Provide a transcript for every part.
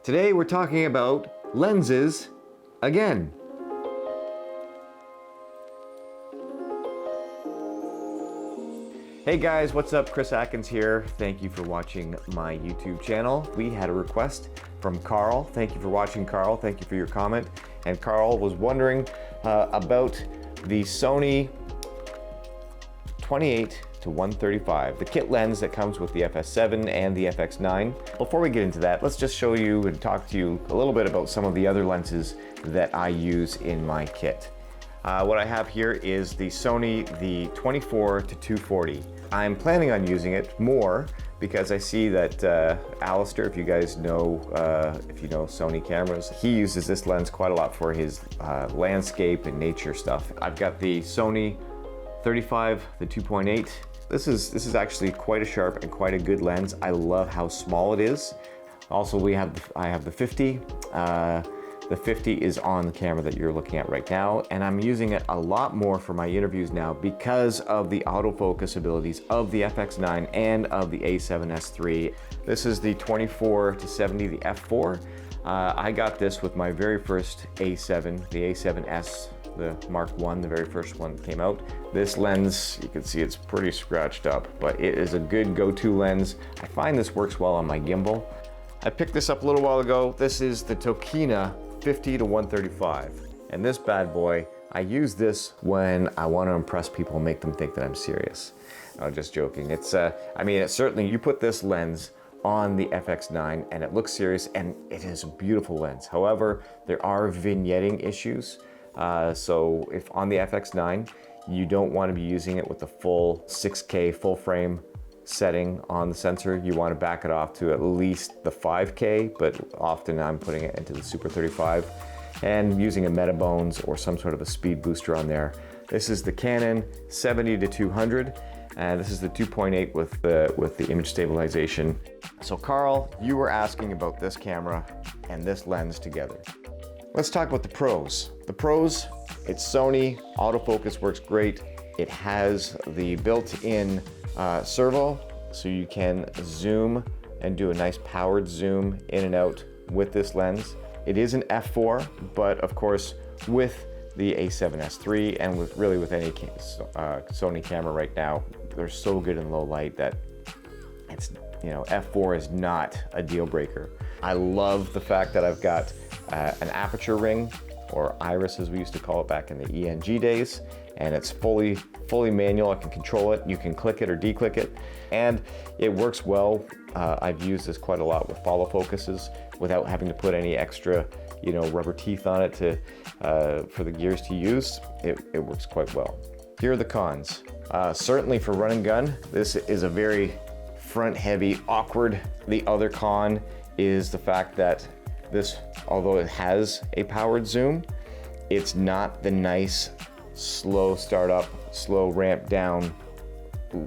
Today we're talking about lenses again. Hey guys, what's up? Chris Atkins here. Thank you for watching my YouTube channel. We had a request from Carl. Thank you for watching, Carl. Thank you for your comment. And Carl was wondering about the Sony 28-135, the kit lens that comes with the FS7 and the FX9. Before we get into that, let's just show you and talk to you a little bit about some of the other lenses that I use in my kit. What I have here is the Sony, the 24-240. I'm planning on using it more because I see that Alistair, if you guys know, if you know Sony cameras, he uses this lens quite a lot for his landscape and nature stuff. I've got the Sony 35, the 2.8. This is actually quite a sharp and quite a good lens. I love how small it is. Also, I have the 50. The 50 is on the camera that you're looking at right now, and I'm using it a lot more for my interviews now because of the autofocus abilities of the FX9 and of the A7S III. This is the 24-70, the f4. I got this with my very first A7, the A7S, the Mark I, the very first one that came out. This lens, you can see it's pretty scratched up, but it is a good go-to lens. I find this works well on my gimbal. I picked this up a little while ago. This is the Tokina 50-135. And this bad boy, I use this when I want to impress people and make them think that I'm serious. I'm just joking. It's, I mean, it's certainly, you put this lens on the FX9 and it looks serious and it is a beautiful lens. However, there are vignetting issues. So if on the FX9, you don't want to be using it with the full 6K full frame setting on the sensor, you want to back it off to at least the 5K, but often I'm putting it into the Super 35 and using a Metabones or some sort of a speed booster on there. This is the Canon 70-200, and this is the 2.8 with the image stabilization. So Carl, you were asking about this camera and this lens together. Let's talk about the pros. The pros, it's Sony, autofocus works great. It has the built-in servo, so you can zoom and do a nice powered zoom in and out with this lens. It is an f4, but of course with the A7S III and with any Sony camera right now, they're so good in low light that it's, you know, f4 is not a deal breaker. I love the fact that I've got an aperture ring, or iris as we used to call it back in the ENG days, and it's fully manual. I can control it. You can click it or declick it, and it works well. I've used this quite a lot with follow focuses without having to put any extra, you know, rubber teeth on it to for the gears to use. It works quite well. Here are the cons. Certainly for run and gun, this is a very front heavy, awkward. The other con is the fact that this, although it has a powered zoom, it's not the nice slow start up, slow ramp down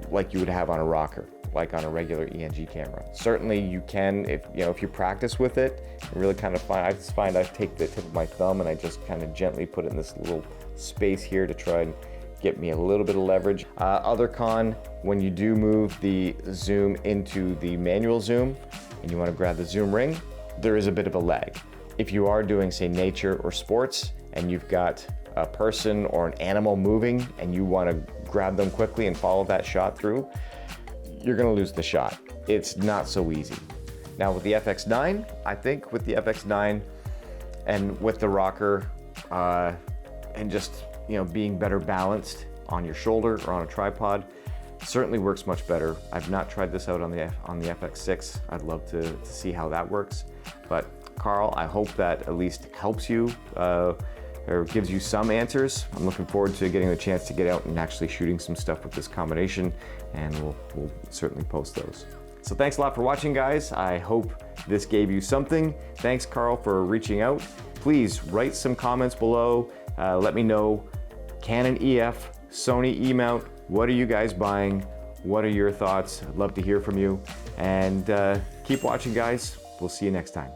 like you would have on a rocker, like on a regular ENG camera. Certainly you can, if you practice with it, you really kind of find I take the tip of my thumb and I just kind of gently put it in this little space here to try and get me a little bit of leverage. Other con, when you do move the zoom into the manual zoom and you want to grab the zoom ring, there is a bit of a lag. If you are doing, say, nature or sports, and you've got a person or an animal moving and you want to grab them quickly and follow that shot through, you're going to lose the shot. It's not so easy. Now with the FX9, I think with the FX9 and with the rocker and just, you know, being better balanced on your shoulder or on a tripod, certainly works much better. I've not tried this out on the FX6. I'd love to see how that works. But Carl, I hope that at least helps you or gives you some answers. I'm looking forward to getting the chance to get out and actually shooting some stuff with this combination, and we'll certainly post those. So thanks a lot for watching, guys. I hope this gave you something. Thanks, Carl, for reaching out. Please write some comments below. Let me know Canon EF, Sony E-mount. What are you guys buying? What are your thoughts? I'd love to hear from you. And keep watching, guys. We'll see you next time.